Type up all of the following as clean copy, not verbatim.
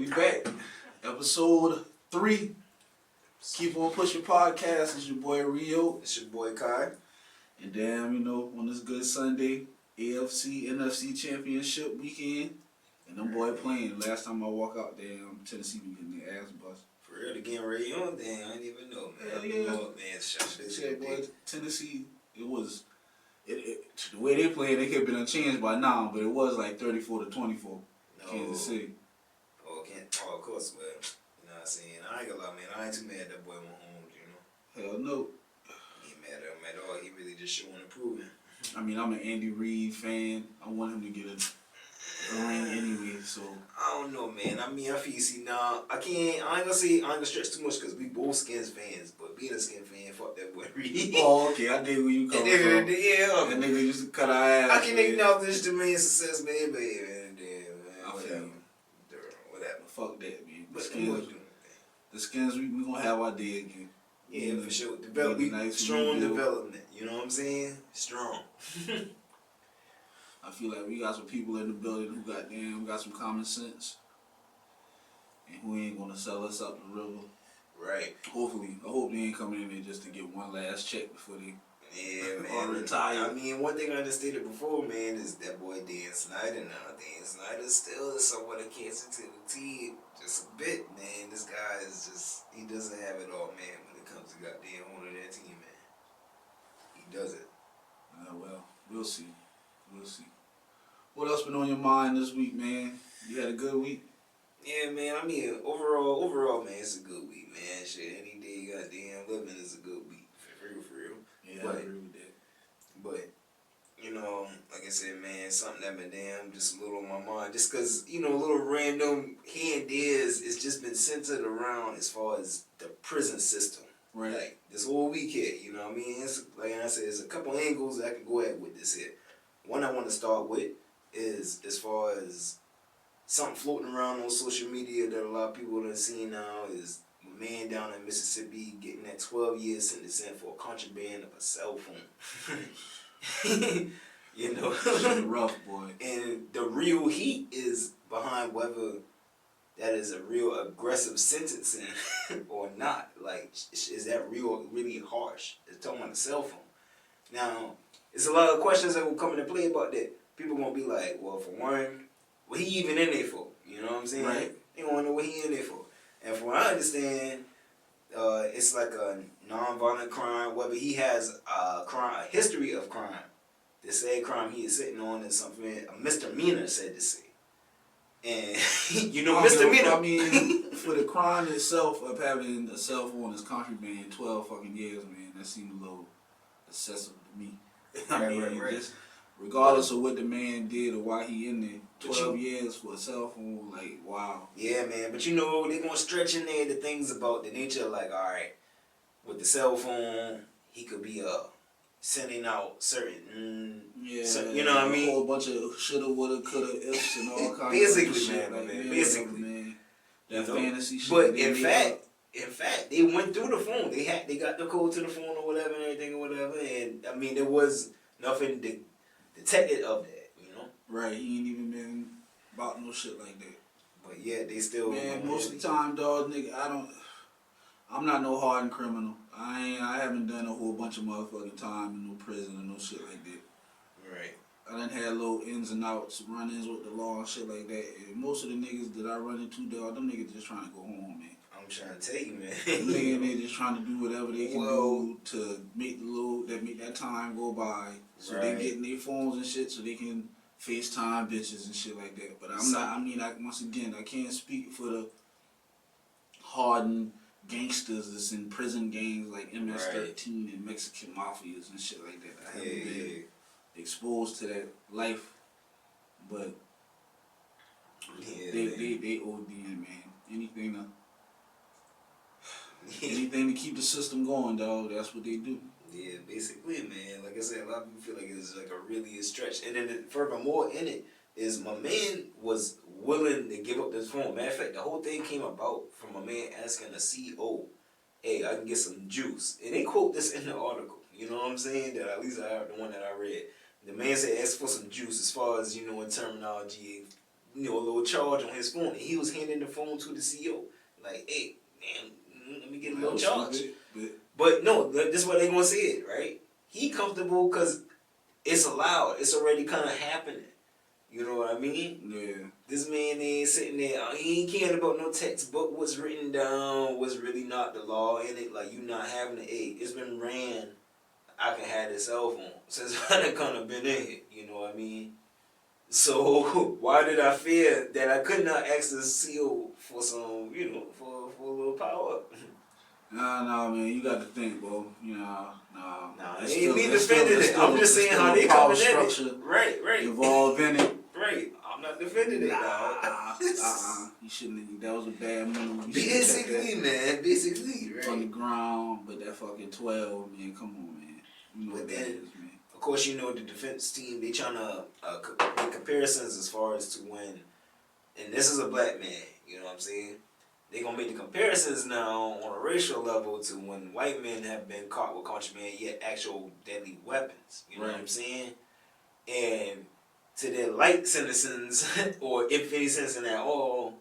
we back. Episode 3. Keep on pushing podcast. It's your boy Rio. It's your boy Kai. And damn, you know, on this good Sunday, AFC, NFC championship weekend. And them boy playing. Last time I walk out there, Tennessee be getting their ass bust. For real, the game ready on? Damn, I didn't even know, man. Hell yeah. Lord, man, Said, boy, Tennessee, it was, the way they played, they could have been unchanged by now, but it was like 34-24. Kansas City. Oh, of course, well, you know what I'm saying? I ain't gonna lie, man. I ain't too mad that boy went home, you know? Hell no. He ain't mad at him at all. He really just showing improving. I mean, I'm an Andy Reid fan. I want him to get a ring anyway, so. I don't know, man. I mean, I feel, see, nah, I ain't gonna stretch too much because we both Skins fans, but being a Skin fan, fuck that boy Reid. Oh, okay, I dig where you coming from. Yeah. That nigga used to cut our ass. I can acknowledge the man's success, man, baby. I feel you. Whatever. Fuck that, man. The But Skins, we gonna have our day again. yeah, for sure. Strong development. You know what I'm saying? Strong. I feel like we got some people in the building who got some common sense. And who ain't gonna sell us up the river. Right. Hopefully. I hope they ain't coming in there just to get one last check before they man. retire. I mean, one thing I understated before, man, is that boy Dan Snyder now. Dan Snyder still is somewhat a cancer to the team. Just a bit, man. This guy is just, he doesn't have it all, man, when it comes to goddamn owning that team, man. He does it. Well, we'll see. What else been on your mind this week, man? You had a good week? Yeah, man. I mean, overall, man, it's a good week, man. Shit, any day goddamn living is a good week. For real. Yeah, I agree with that. But, you know, like I said, man, something that been damn just a little on my mind. Just because, you know, a little random here and there's, it's just been centered around as far as the prison system. Right. Like, this whole week here, you know what I mean? It's, like I said, there's a couple angles that I can go at with this here. One I want to start with is as far as something floating around on social media that a lot of people have seen now is a man down in Mississippi getting that 12-year sentence in for contraband of a cell phone. You know? Rough, boy. And the real heat is behind whether that is a real aggressive sentencing or not. Like, is that really harsh? It's talking about a cell phone. Now, there's a lot of questions that will come into play about that. People gonna be like, well, for one, what he even in there for? You know what I'm saying? Right. They wanna know what he in there for. And from what I understand, it's like a non-violent crime. Whether he has a history of crime, the said crime he is sitting on is something a misdemeanor said to say. And you know, misdemeanor. I mean, for the crime itself of having a cell phone as contraband, 12 fucking years, man, that seemed a little excessive to me. Right. Just regardless of what the man did or why he in there, 12 years for a cell phone, like, wow. Yeah, man, but you know, they're going to stretch in there the things about the nature, like, all right, with the cell phone, he could be sending out certain, you know what I mean? A whole bunch of shoulda, woulda, coulda, ifs and all kinds basically, of shit. man, Like, basically. Man. That fantasy shit. But in fact, they went through the phone. They got the code to the phone or whatever and everything or whatever, and I mean, there was nothing detected of that, you know? Right, he ain't even been about no shit like that. But yeah, they still... Man, most of the time, dog, nigga, I'm not no hardened criminal. I haven't done a whole bunch of motherfucking time in no prison or no shit like that. Right. I done had little ins and outs, run-ins with the law and shit like that. And most of the niggas that I run into, dog, them niggas just trying to go home, man. I'm trying to tell you, man. Them niggas in there just trying to do whatever they can do to make that time go by. So they getting their phones and shit so they can FaceTime bitches and shit like that. But once again, I can't speak for the hardened gangsters that's in prison gangs like MS-13 and Mexican mafias and shit like that. I haven't been exposed to that life, but they ODing, man. Anything to keep the system going, dog. That's what they do. Yeah, basically, man. Like I said, a lot of people feel like it's like a stretch. And then furthermore in it is my man was willing to give up this phone. Matter of fact, the whole thing came about from a man asking a CEO, hey, I can get some juice. And they quote this in the article. You know what I'm saying? That at least I heard the one that I read. The man said ask for some juice as far as, you know, in terminology, a little charge on his phone, and he was handing the phone to the CEO, like, hey, man, let me get a little charge. But no, this is what they gonna say it, right? He comfortable because it's allowed. It's already kind of happening. You know what I mean? Yeah. This man ain't sitting there. He ain't caring about no textbook. What's written down was really not the law in it. Like, you not having the aid. It's been ran. I can have this cell phone since I done kind of been in it. You know what I mean? So why did I fear that I could not ask the CEO for some, for a little power? Nah, man, you got to think, bro. Nah. Ain't me defending it. I'm just saying how they coming in it. Right. Involved in it. Right. I'm not defending it, dog. You shouldn't. That was a bad move. Basically, man. Basically, right. On the ground, but that fucking 12, man. Come on, man. You know but what then, that is, man. of course, the defense team, they trying to make comparisons as far as to when, and this is a black man, you know what I'm saying? They gonna make the comparisons now on a racial level to when white men have been caught with contraband, yet actual deadly weapons. You know what I'm saying? And to their light citizens, or if any citizen at all,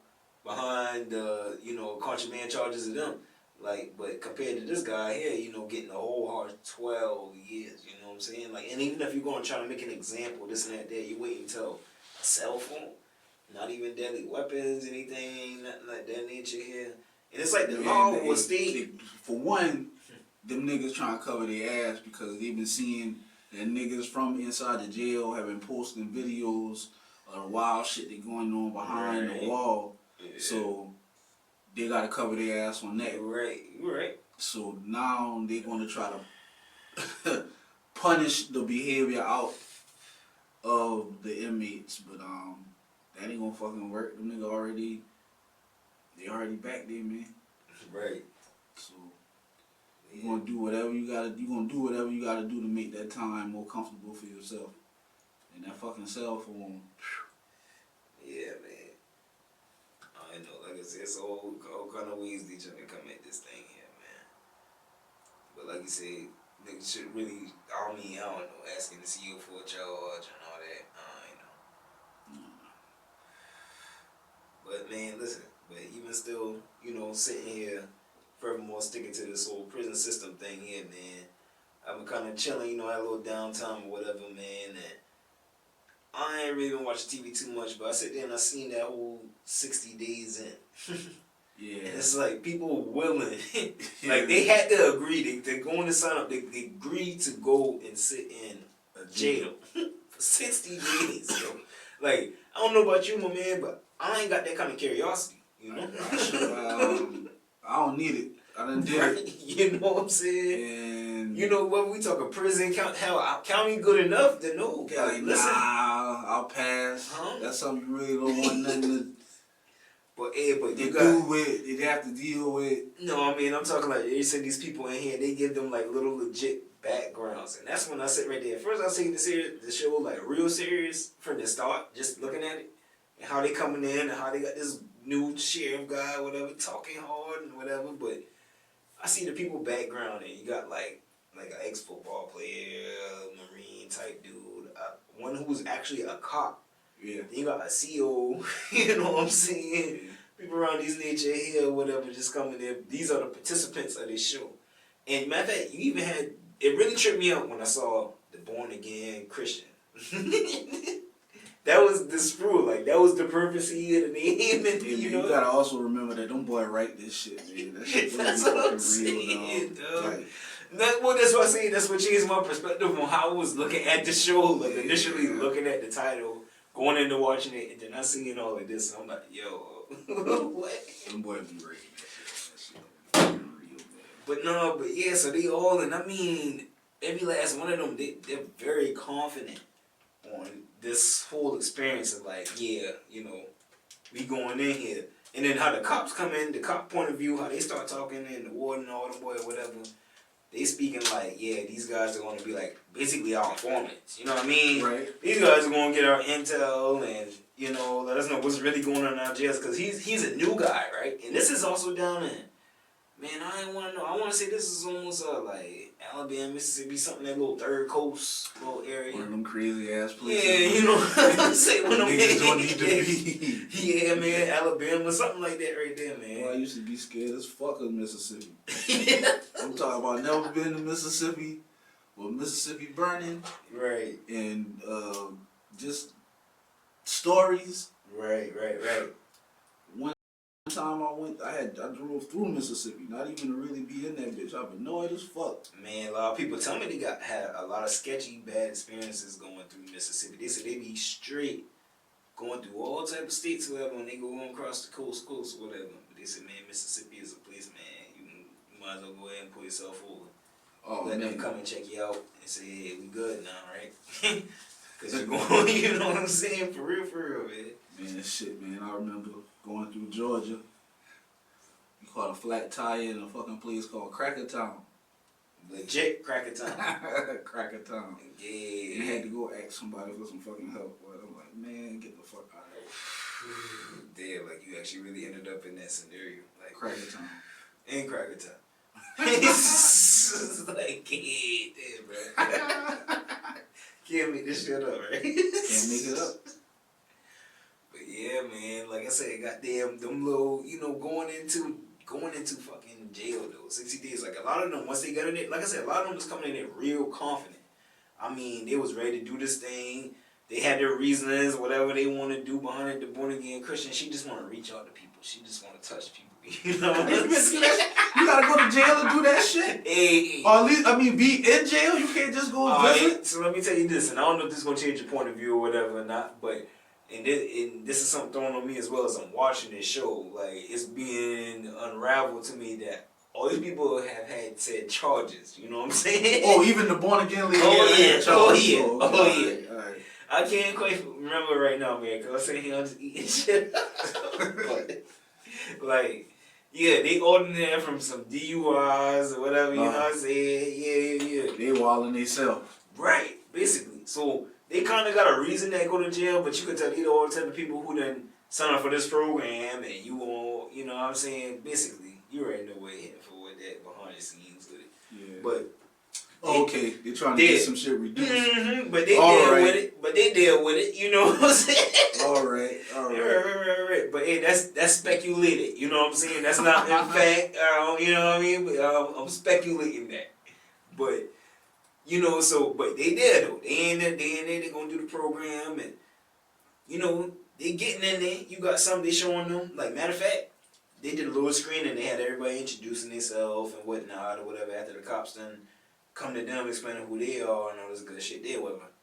behind the contraband charges of them. Like, but compared to this guy here, getting a whole hard 12 years. You know what I'm saying? Like, and even if you're gonna try to make an example, this and that, you wait until a cell phone. Not even deadly weapons, anything, nothing like that nature here. And it's like the law was state. For one, them niggas trying to cover their ass because they've been seeing that niggas from inside the jail have been posting videos of the wild shit that going on behind the wall. Yeah. So they got to cover their ass on that. Right. So now they're going to try to punish the behavior out of the inmates, but that ain't gonna fucking work. Them niggas already back there, man. Right. So you gonna do whatever you gotta. You gonna do whatever you gotta do to make that time more comfortable for yourself. And that fucking cell phone. Yeah, man. I know, like I said, it's all kind of ways they trying to come at this thing here, man. But like you said, niggas should really. I don't know, asking the CEO for a charge and all that. But man, listen, even still, sitting here, furthermore sticking to this whole prison system thing here, man. I've been kind of chilling, had a little downtime or whatever, man. And I ain't really been watching TV too much, but I sit there and I seen that whole 60 days in. Yeah. And it's like people willing, like they had to agree. They're going to sign up. They agreed to go and sit in a jail for 60 days, yo. Like, I don't know about you, my man, but I ain't got that kind of curiosity, I don't need it. I done did it. You know what I'm saying? And what we talking prison, county good enough to know. Like, listen, I'll pass. That's something you really don't want nothing to. But you got they have to deal with. No, I mean, I'm talking like you said, these people in here, they give them like little legit backgrounds, and that's when I sit right there. First, I see the show like real serious from the start, just looking at it. And how they coming in and how they got this new sheriff guy, whatever, talking hard and whatever. But I see the people background and you got like an ex-football player, Marine type dude, one who was actually a cop. Yeah. Then you got a CEO, you know what I'm saying? Yeah. People around these nature here or whatever just coming there. These are the participants of this show. And matter of fact, you even had, it really tripped me out when I saw the Born Again Christian. That was the sprue, like that was the purpose he had, and you gotta also remember that them boy write this shit, man. That shit that's what I'm saying, dog. That's what I'm saying. That's what changed my perspective on how I was looking at the show. Like initially looking at the title, going into watching it, and then I seen all of this, and I'm like, yo, what? Them boy be writing that shit. That shit real bad. But yeah, so they all, and I mean, every last one of them, they're very confident on this whole experience of like, yeah, we going in here. And then how the cops come in, the cop point of view, how they start talking, and the warden and all them boy or whatever, they speaking like, yeah, these guys are going to be like, basically our informants, you know what I mean? Right. These guys are going to get our intel and, let us know what's really going on in our jails, because he's a new guy, right? And this is also down in Man, I ain't want to know. I want to say this is almost like Alabama, Mississippi, something that little third coast little area. One of them crazy ass places. Yeah, you know what I'm saying? One of them niggas don't need to be. Yeah, man, Alabama, something like that right there, man. Well, I used to be scared as fuck of Mississippi. Yeah. I'm talking about never been to Mississippi, with Mississippi burning, Right. and just stories. Right. One time I drove through Mississippi, not even to really be in that bitch. I've been annoyed as fuck. Man, a lot of people tell me they had a lot of sketchy, bad experiences going through Mississippi. They said they be straight going through all type of states, whatever, when they go across the coast, whatever. But they said, man, Mississippi is a place, man. You might as well go ahead and put yourself over. Oh, Let man. them come and check you out and say, hey, we good now, right? Because you're going, you know what I'm saying? For real, man. Man, shit, man. I remember going through Georgia. We caught a flat tire in a fucking place called Crackertown. Legit Crackertown. Crackertown. Yeah. And I had to go ask somebody for some fucking help. But I'm like, man, get the fuck out of here. Damn, like you actually really ended up in that scenario. Like Crackertown. In Crackertown. It's like, yeah, damn, bro. Can't make this shit up, right? Can't make it up. But yeah, man, like I said, goddamn, them little, you know, going into fucking jail though, 60 days. Like a lot of them, once they got in it, like I said, a lot of them was coming in there real confident. I mean, they was ready to do this thing. They had their reasons, whatever they want to do behind it. The born again Christian, she just want to reach out to people. She just want to touch people. You know what I'm saying? You gotta go to jail to do that shit. Hey. Or at least, be in jail. You can't just go and visit. Right, so let me tell you this, and I don't know if this is gonna change your point of view or whatever or not, but and this is something thrown on me as well as I'm watching this show. Like it's being unraveled to me that all these people have had said charges. You know what I'm saying? Oh, even the born again lady. Oh yeah. All right. I can't quite remember right now, man, because I'm sitting here just eating shit. But, like, yeah, they ordered there from some DUIs or whatever, you know what I'm saying? Yeah. They wilding themselves. Right, basically. So they kind of got a reason they go to jail, but you can tell these are all the type of people who done sign up for this program, and you all, you know what I'm saying? Basically, you already know what hitting for with that behind the scenes with it. Yeah. But okay, they're trying to get some shit reduced. Mm-hmm, but they deal with it. You know what I'm saying? All right. Right. But hey, that's speculated. You know what I'm saying? That's not in fact. You know what I mean? But I'm speculating that. But you know, but they there though. They in there. They gonna do the program, and you know they getting in there. You got something they showing them. Like matter of fact, they did a little screen and they had everybody introducing themselves and whatnot or whatever after the cops done come to them explaining who they are and all this good shit.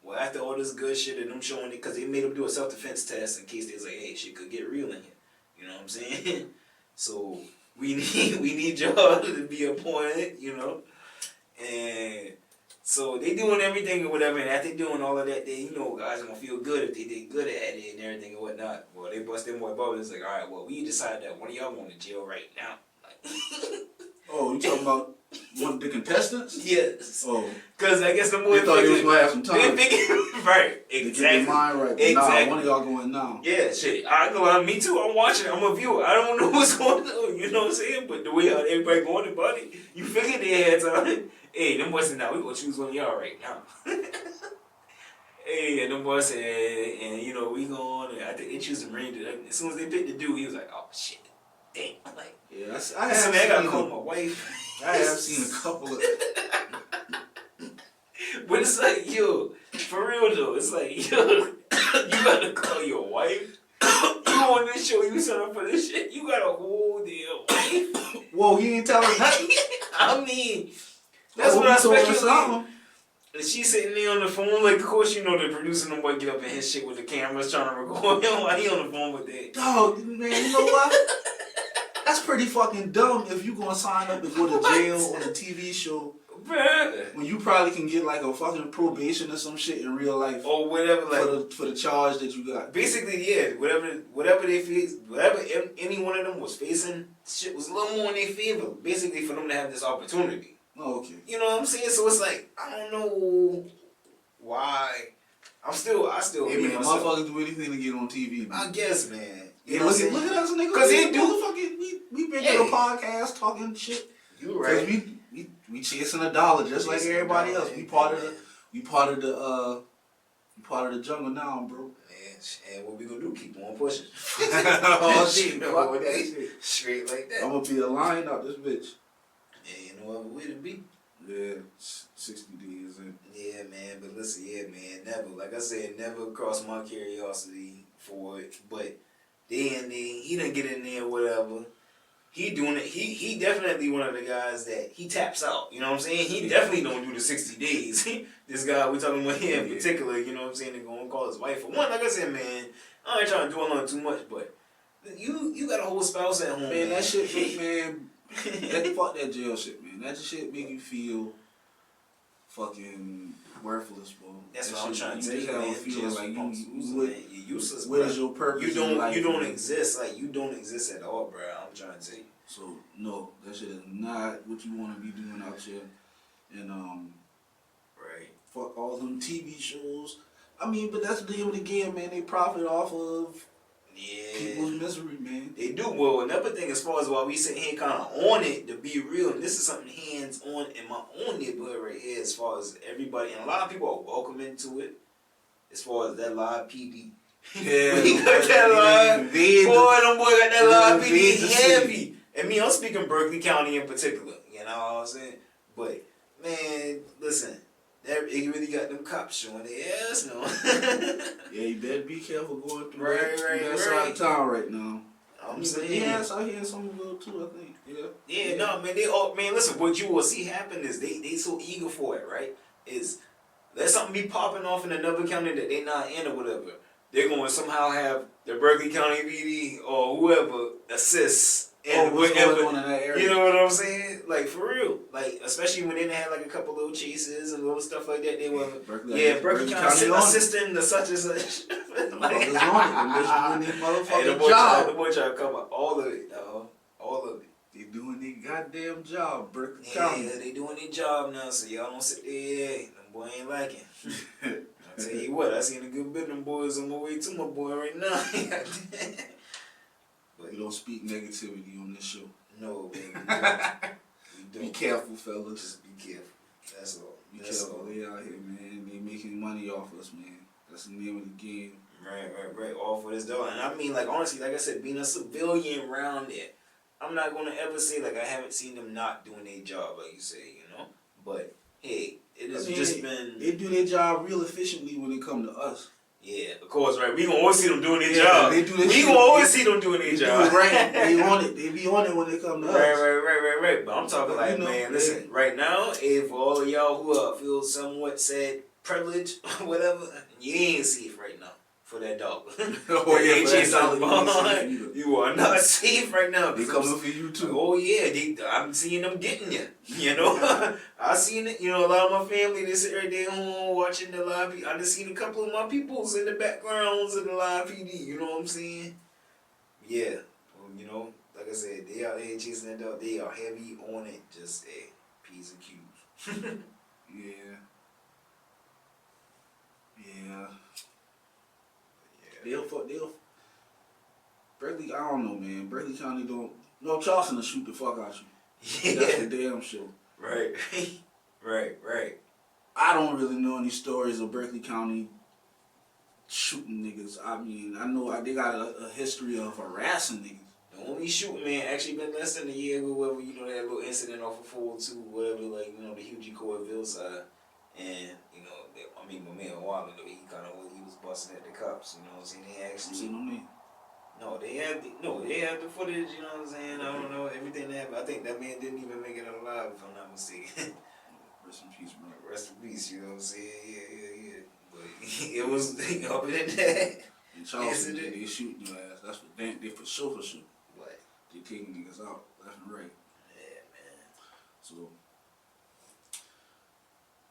Well, after all this good shit and them showing it, because they made them do a self-defense test in case they was like, hey, shit could get real in here. You know what I'm saying? So we need y'all to be appointed, you know. And so they doing everything or whatever, and after doing all of that, they, you know, guys are gonna feel good if they did good at it and everything and whatnot. Well, they bust their boy bubble. It's like, all right, well, we decided that one of y'all going to jail right now. Like, oh, you talking about one of the contestants? Yes. Oh, because I guess the more they thought they was gonna have some time. Right, exactly. Get their mind right. But exactly. Nah, one of y'all going now. Yeah, shit. I go on. Me too. I'm watching. I'm a viewer. I don't know what's going on. You know what I'm saying? But the way how everybody going about it, you figure they had time. Hey, them boys said, now we gonna choose one of y'all right now. Hey, and them boys said, and you know, we going, and I think they choose the Marine. As soon as they picked the dude, he was like, oh shit, damn. I'm like, yeah, I gotta call my wife. I have seen a couple of. But it's like, yo, for real though, it's like, yo, you gotta call your wife. You on this show, you sign up for this shit, you got a whole damn wife. Whoa, he ain't telling nothing. I mean, that's what I speculate. And she's sitting there on the phone, like, of course, you know, the producer and boy get up in his shit with the cameras trying to record him while he on the phone with that. Dog, man, you know what? That's pretty fucking dumb if you gonna sign up and go to jail on a TV show. Bruh. When you probably can get like a fucking probation or some shit in real life. Or whatever, like. For the charge that you got. Basically, yeah, whatever they faced, whatever any one of them was facing, shit was a little more in their favor. Basically, for them to have this opportunity. Oh, okay. You know what I'm saying? So it's like, I don't know why. I still. Hey man, motherfuckers do anything to get on TV, man. I guess, man. Yeah, look at us, nigga. Because they do. Motherfucking, we been in a podcast talking shit. You right. We chasing a dollar just like everybody else. We part of the jungle now, bro. And what we gonna do? Keep on pushing. Oh shit, fuck that shit. Straight like that. I'm gonna be a lion out this bitch. Yeah, you know what way to be. Yeah, 60 days in. Yeah, man. But listen, yeah, man. Never, like I said, never crossed my curiosity for it. But then he didn't get in there, whatever. He doing it. He definitely one of the guys that he taps out. You know what I'm saying? He definitely don't do the 60 days. This guy we talking about here in particular. You know what I'm saying? They're gonna call his wife for one. Like I said, man, I ain't trying to dwell on too much, but you got a whole spouse at home. Man, that shit, man. Fuck that jail shit, man. That shit make you feel fucking worthless, bro. That's that what I'm shit, trying to you tell you, man. feeling like you're useless. What is your purpose? You don't exist. Like you don't exist at all, bro. I'm trying to tell you. So no, that shit is not what you want to be doing out here. And right. Fuck all them TV shows. I mean, but that's the name of the game, man. They profit off of people's misery, man. They do. Well, another thing, as far as why we sit here kind of on it, to be real, and this is something hands on in my own neighborhood right here, as far as everybody, and a lot of people are welcome into it, as far as that live PD. Yeah, we got that live. Boy, them boy got that live PD heavy. And me, I'm speaking Berkeley County in particular. You know what I'm saying? But man, listen. It really got them cops showing their ass now. Yeah, you better be careful going through that side of town right now. I'm saying. Yeah, it's out here in Somerville too, I think. Yeah, no, man, man, listen, what you will see happen is they so eager for it, right? Is let something be popping off in another county that they not in or whatever. They're going to somehow have the Berkeley County PD or whoever assist. What's going on in that area? You know what I'm saying? Like, for real. Like, especially when they had like a couple little chases and little stuff like that. They were, Berkeley County assisting the such and such. Like, the boy try to cover all of it, dog. All of it. They doing their goddamn job, Berkeley County. Yeah, they doing their job now, so y'all don't sit there. Them boy ain't liking. I tell you what, I seen a good bit of them boys on my way to my boy right now. But we don't speak negativity on this show. No, baby. We don't. Be careful, fellas. Just be careful. That's all. Be careful. They out here, man. They making money off us, man. That's the name of the game. Right. All for this though. And I mean, like, honestly, like I said, being a civilian around there, I'm not gonna ever say like I haven't seen them not doing their job, like you say, you know. But hey, it has just been. They do their job real efficiently when it come to us. Yeah, of course, right. We gonna always see them doing their job. They do we gonna always see them doing their job. Right. They on it. They be on it when they come to us. Right. But I'm talking like, man, listen. Right now, if all of y'all who feel somewhat said privileged, whatever, you ain't safe right now for that dog. You are not safe right now. They coming for you too. Oh yeah, I'm seeing them getting you. You know, I seen it. You know, a lot of my family they sit right there home watching the live PD. I just seen a couple of my peoples in the backgrounds of the live PD. You know what I'm saying? Yeah. You know, like I said, they out here chasing that dog. They are heavy on it. Just P's and Q's. Yeah. They'll Berkeley, I don't know, man. Berkeley County don't. No, Charleston will shoot the fuck out you. Yeah. That's the damn show. Right. I don't really know any stories of Berkeley County shooting niggas. I mean, I know they got a history of harassing niggas. The only shooting, man, actually been less than a year ago, whatever, you know, that little incident off of 402, whatever, like, you know, the Hugh G. Corville side. And, you know, I mean, my man Waller, though, he was busting at the cops, you know what I'm saying? They actually... they had the footage, you know what I'm saying? I don't know, everything that happened. I think that man didn't even make it alive, if I'm not mistaken. Rest in peace, bro. Rest in peace, you know what I'm saying? Yeah. But it was, other than that... In Charleston, they shooting your ass. That's what they for sure. What? They taking niggas out left and right. Yeah, man. So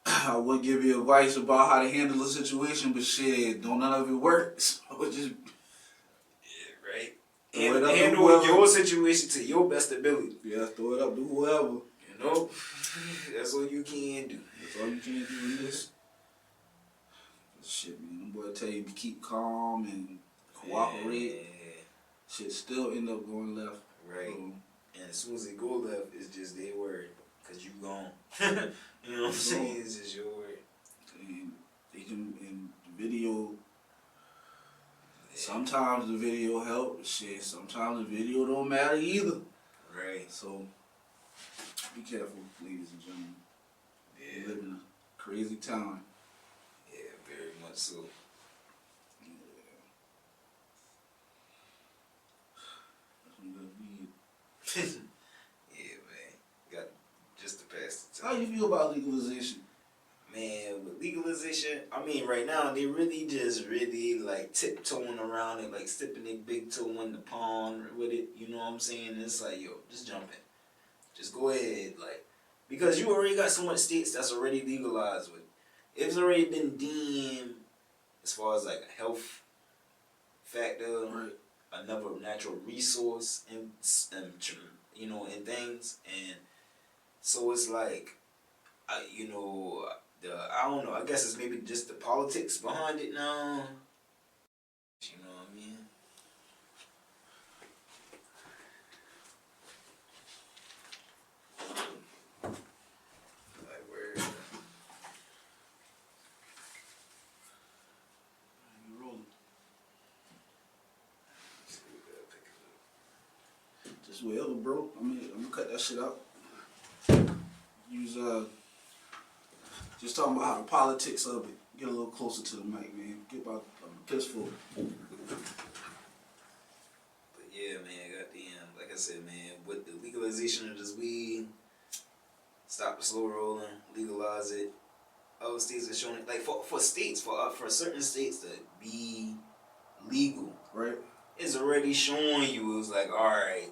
I would give you advice about how to handle a situation, but shit, don't none of it work. So just right. Handle your situation to your best ability. Yeah, throw it up to whoever. You know, that's all you can do. That's all you can do in this. Shit, man. Them boy tell you to keep calm and cooperate. Yeah. Shit still end up going left. Right. And as soon as they go left, it's just their word, cause you gone. You know what I'm saying? It's just your word. And they can in the video. Sometimes the video helps. Shit. Sometimes the video don't matter either. Right. So be careful, ladies and gentlemen. Yeah. We live in a crazy time. Yeah, very much so. Yeah. That's some good weed. Yeah, man. Got just to pass the How time. you feel about legalization? Man, with legalization, I mean, right now they really just really like tiptoeing around it, like stepping their big toe in the pond with it. You know what I'm saying? It's like, yo, just jump in, just go ahead, like, because you already got so much states that's already legalized with. It's already been deemed as far as like a health factor, Right. another natural resource, and you know, and things, and so it's like, you know. I don't know. I guess it's maybe just the politics behind it now. You know what I mean? Like where? You rolling. See, we gotta pick it up. Just whatever, bro. I mean, I'm gonna cut that shit out. Use just talking about how the politics of it. Get a little closer to the mic, man. Get about a pistol. But yeah, man, goddamn, like I said, man, with the legalization of this weed, stop the slow rolling, legalize it. Other states are showing it, like for states, for certain states to be legal, Right? it's already showing you. It was like, all right,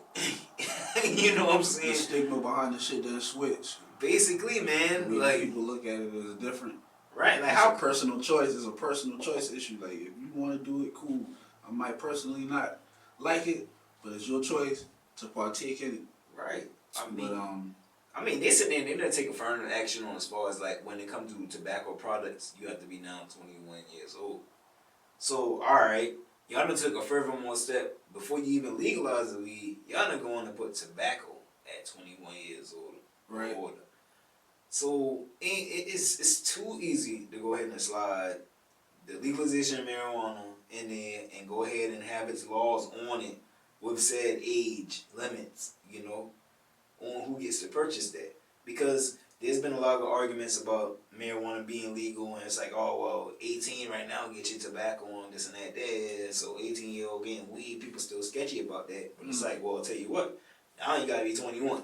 you know what I'm The saying? stigma behind the shit done switch. Basically, man, The way like, people look at it is different. right, like It's how a personal choice. It's a personal choice issue. Like, if you want to do it, cool. I might personally not like it, but it's your choice to partake in it. right. But I mean, they sit there and they're taking further action on as far as like when it comes to tobacco products, you have to be now 21 years old. So, all right, y'all done took a furthermore step before you even legalize the weed. Y'all done going to put tobacco at 21 years old. right. Older. So it's too easy to go ahead and slide the legalization of marijuana in there and go ahead and have its laws on it with said age limits, you know, on who gets to purchase that. Because there's been a lot of arguments about marijuana being legal, and it's like, oh, well, 18 right now get your tobacco on this and that there, so 18-year-old getting weed, people still sketchy about that. But it's like, well, I'll tell you what, now you gotta be 21.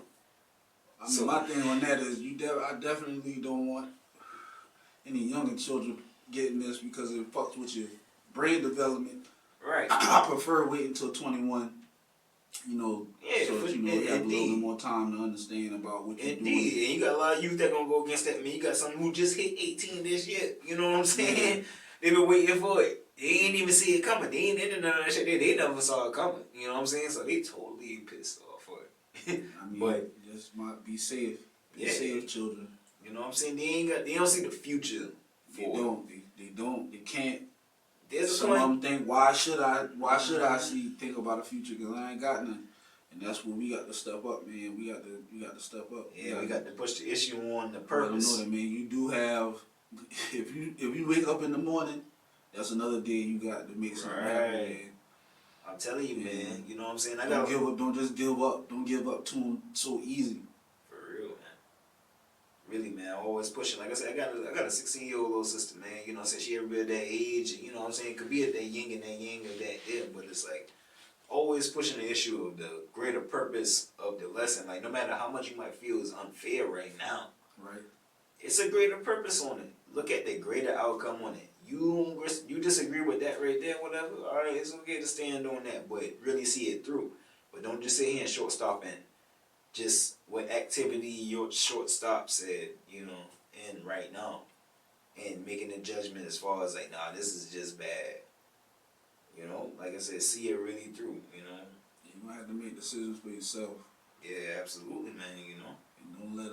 I mean, my thing on that is I definitely don't want any younger children getting this because it fucks with your brain development. Right. I prefer waiting until 21, you know, Yeah, so that, you know, you have a little indeed. bit more time to understand about what you're doing. Indeed, and you got a lot of youth that gonna go against that. Man, you got some who just hit 18 this year. You know what I'm saying? They been waiting for it. They ain't even see it coming. They ain't into none of that shit. They never saw it coming. You know what I'm saying? So they totally pissed off for it. I mean, but just might be safe. Be yeah, safe, children. you know what I'm saying? They don't see the future for it. They don't. They can't. There's a Some of point. them think, why should I think about the future? Because I ain't got none. And that's where we got to step up, man. We got to step up. Yeah, we got to push the issue on the Let them purpose. know that, man. You do have. If you wake up in the morning, that's another day you got to make something happen. Man. I'm telling you, man. You know what I'm saying? Don't give up. Don't just give up. Don't give up to them so easy. For real, man. Really, man. Always pushing. Like I said, I got a 16-year-old little sister, man. You know what I'm saying? She every bit of that age. You know what I'm saying? Could be at that yin and that yang of that there, but it's like always pushing the issue of the greater purpose of the lesson. Like, no matter how much you might feel is unfair right now, Right. it's a greater purpose on it. Look at the greater outcome on it. You disagree with that right there, whatever. All right, it's okay to stand on that, but really see it through. But don't just sit here and shortstop and just what activity your shortstop said, you know, and right now, and making a judgment as far as like, nah, this is just bad. You know, like I said, see it really through. You know. You might have to make decisions for yourself. Yeah, absolutely, man. You know. And don't let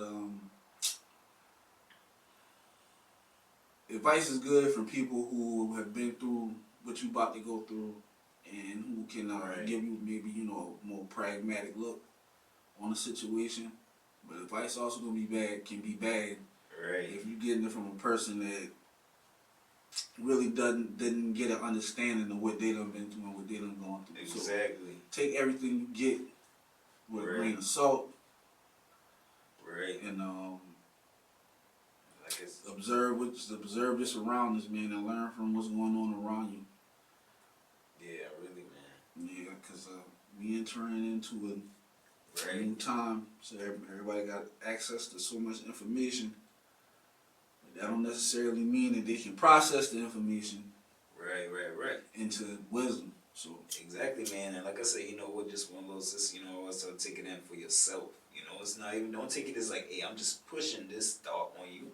advice is good from people who have been through what you about to go through, and who can Right. give you maybe, you know, a more pragmatic look on a situation. But advice also gonna be bad, can be bad. Right. If you getting it from a person that really didn't get an understanding of what they done been through and what they done gone through. Exactly. So take everything you get with a grain of salt. Right. And like it's observe your surroundings, man, and learn from what's going on around you. yeah, really, man. Yeah, cause we entering into a new time, so everybody got access to so much information. But that don't necessarily mean that they can process the information Right. into wisdom. So exactly, man. And like I said, you know what, just one little sis, you know, also take it in for yourself. You know, it's not even, don't take it as like, hey, I'm just pushing this thought on you.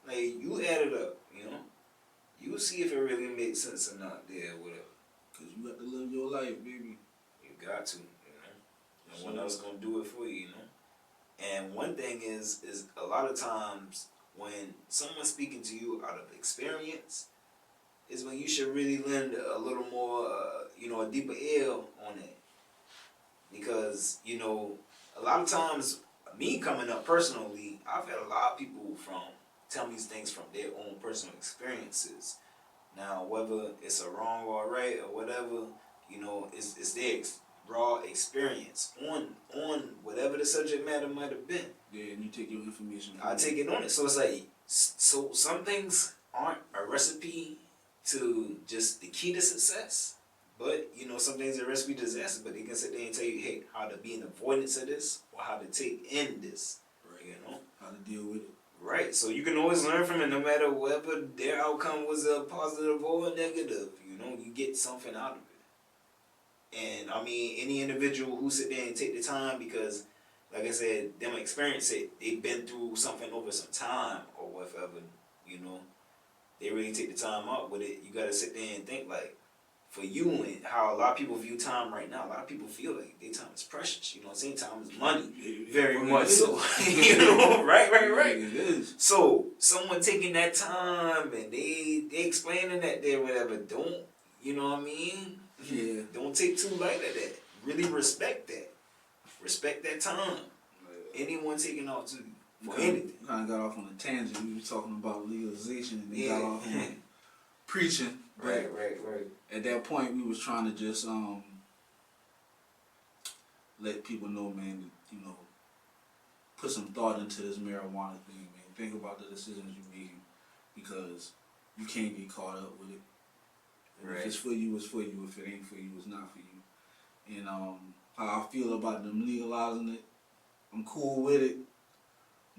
Like, you add it up, you know. You see if it really makes sense or not there, whatever. cause you got to live your life, baby. You got to, you know. No one else gonna do it for you, you know. And one thing is a lot of times when someone's speaking to you out of experience, is when you should really lend a little more, you know, a deeper ear on it. Because, you know, a lot of times, me coming up personally, I've had a lot of people tell me these things from their own personal experiences. Now, whether it's a wrong or a right or whatever, you know, it's their raw experience on whatever the subject matter might have been. Yeah, and you take your information. I take it on it. So it's like, so some things aren't a recipe to just the key to success, but you know, some things are a recipe to disaster. But they can sit there and tell you, hey, how to be in avoidance of this or how to take in this, right? You know, how to deal with it. Right. So you can always learn from it, no matter whether their outcome was a positive or a negative. You know, you get something out of it. And I mean, any individual who sit there and take the time, because, like I said, them experience it, they've been through something over some time or whatever, you know, they really take the time out with it. You got to sit there and think, like, for you and how a lot of people view time right now, a lot of people feel like their time is precious. You know what I'm saying? Time is money. Very much so. You know, right. It is. So, someone taking that time and they explaining that there, whatever, don't, you know what I mean? Yeah. Don't take too light of that. Really respect that. Respect that time. Anyone taking off to for anything. Kind of got off on a tangent. We were talking about legalization and they got off on preaching. Right. At that point, we was trying to just let people know, man, that, you know, put some thought into this marijuana thing, man. Think about the decisions you're making, because you can't get caught up with it. Right. If it's for you, it's for you. If it ain't for you, it's not for you. And how I feel about them legalizing it, I'm cool with it,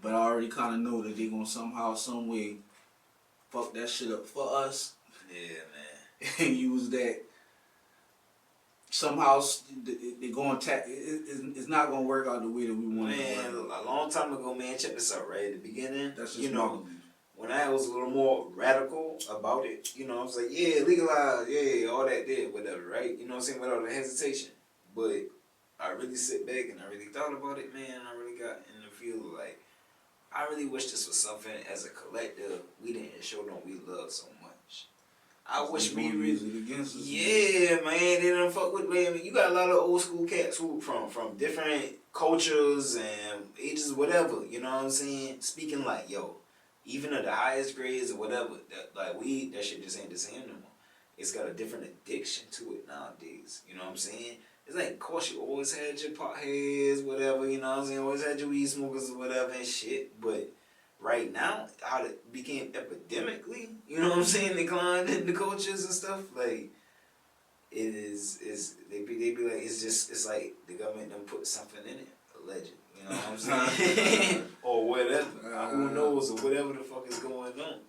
but I already kind of know that they gonna somehow, some way, fuck that shit up for us. Yeah, man. And use that. Somehow they're going to it's not going to work out the way that we want it to work. Man, a long time ago, man, check this out, right? At the beginning, that's just, you know, when I was a little more radical about it, you know, I was like, yeah, legalize, yeah, all that there, whatever, right? You know what I'm saying? Without the hesitation. But I really sit back and I really thought about it, man. I really got in the feel of like, I really wish this was something as a collective we didn't show them we love so much. I wish we really, yeah, man, they don't fuck with me. I mean, you got a lot of old school cats who from different cultures and ages, whatever. You know what I'm saying? Speaking like, yo, even at the highest grades or whatever, that weed, that shit just ain't the same no more. It's got a different addiction to it nowadays. You know what I'm saying? It's like, of course, you always had your potheads, whatever. You know what I'm saying? Always had your weed smokers or whatever and shit, but right now, how it became epidemically, you know what I'm saying, declined in the cultures and stuff, like, they be like, it's like the government done put something in it, alleged, you know what I'm saying, or whatever, who knows, or whatever the fuck is going on.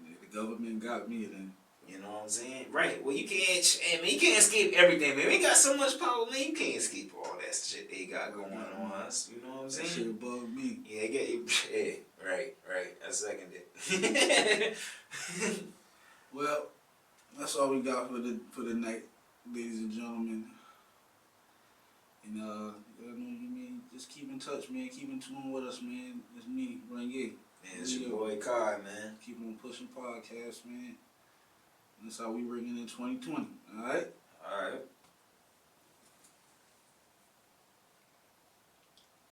Yeah, the government got me then. You know what I'm saying? Right, well, you can't escape everything, man. We got so much power, man, you can't escape all that shit they got going on us, you know what I'm saying? That shit above me. Yeah, yeah, right, I second it. Well, that's all we got for the night, ladies and gentlemen. And you know, you mean, just keep in touch, man. Keep in tune with us, man. It's me, Renge. Man, it's your boy Kai, man. Keep on pushing podcasts, man. That's how we bring it in 2020. All right. All right.